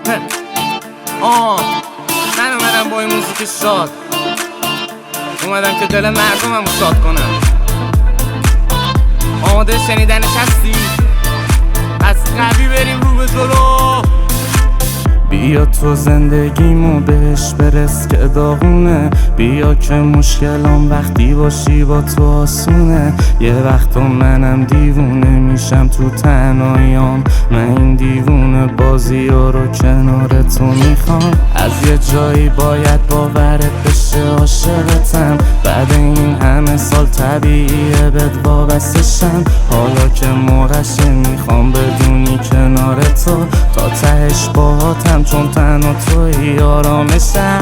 من اومدم با این موزیک شاد، اومدم که دل مردمم شاد کنم. آماده شنیدنش هستی؟ از قوی بریم رو به جلو. بیا تو زندگیمو بهش برس که داغونه، بیا که مشکلام وقتی باشی با تو آسونه. یه وقتا منم دیوونه میشم تو تنهاییام، من این دیوونه بازی ها رو کنار تو میخوام. از یه جایی باید باورت بشه عاشقتم، بعد این همه سال طبیعیه بهت وابستشم. حالا که موقعشه میخوام بدونی کنار تو تا تهش باهاتم، چون تنها توی آرامشم.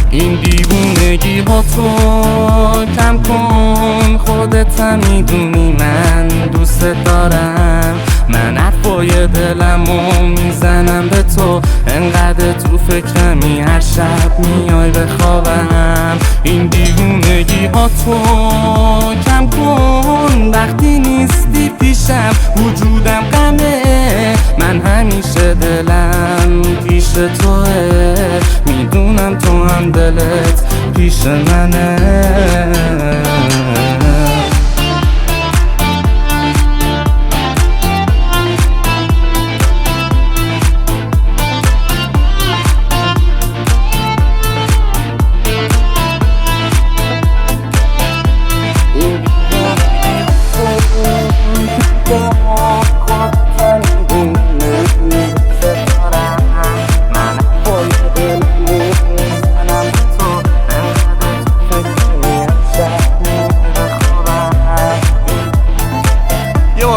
این دیوونگی ها تو کم کن، خودت میدونی من دوست دارم. من حرفای دلمو میزنم به تو، انقدر تو فکرمی هر شب میای بخوابم. این دیوونگی ها تو کم کن، وقتی نیستی پیشم وجودم غمه. من همیشه دلم پیش توه، میدونم تو هم دلت پیش منه.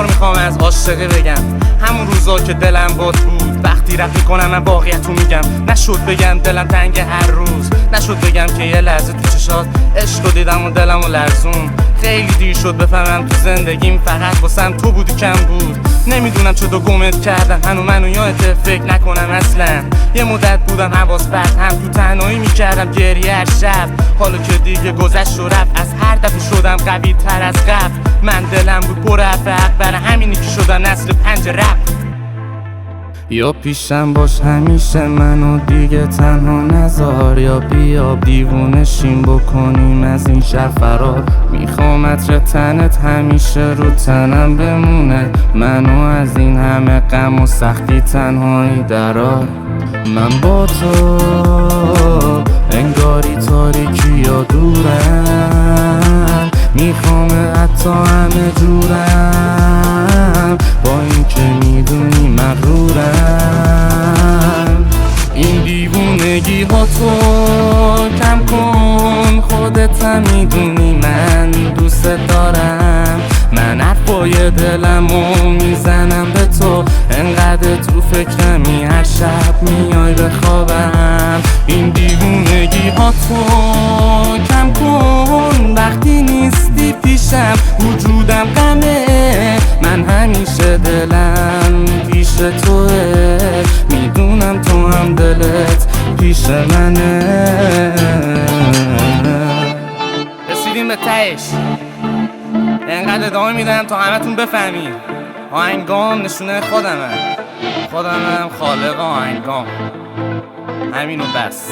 میخوام از عاشقی بگم، همون روزا که دلم باد بود. وقتی رفت میکنم من واقعیتو میگم، نشد بگم دلم تنگ هر روز، نشد بگم که یه لحظه تو چشات عشقو دیدم و دلمو لرزون. خیلی دیر شد بفهمم تو زندگیم فقط واسم تو بودی، کم بود. نمیدونم چطور گمت کردم، هنو منو یادت فکر نکنم اصلا. یه مدت بودم حواس پرت، هم تو تنهایی میکردم گریه هر شب. حالا که دیگه گذشت و رفت، از هر دفعه شدم قوی تر از قبل. من دلم بود پر افق، برای همینی که شدم نسل 5 رپ. یا پیشم باش همیشه منو دیگه تنها نذار، یا بیا دیوونه شیم بکنیم از این شهر فرار. میخوام عطر تنت همیشه رو تنم بمونه، منو از این همه غم و سختی تنهایی درار. من با تو انگاری تاریکی یا دورم، میخوام حتی همه جورم، با این که میدونی مغرورم. این دیوونگی ها تو کم کن، خودت میدونی من دوست دارم. من حرفای دلمو میزنم به تو، انقدر تو فکرمی هر شب میای بخوابم. این دیوونگی ها تو کم کن، وقتی نیستی پیشم وجودم غمه. من همیشه دلم پیش توه، میدونم تو هم دلت پیش منه. رسیدیم به تهش، انقدر ادامه میدم تا همتون بفهمین آهنگام نشونه خودمم خالق آهنگام. همینو بس.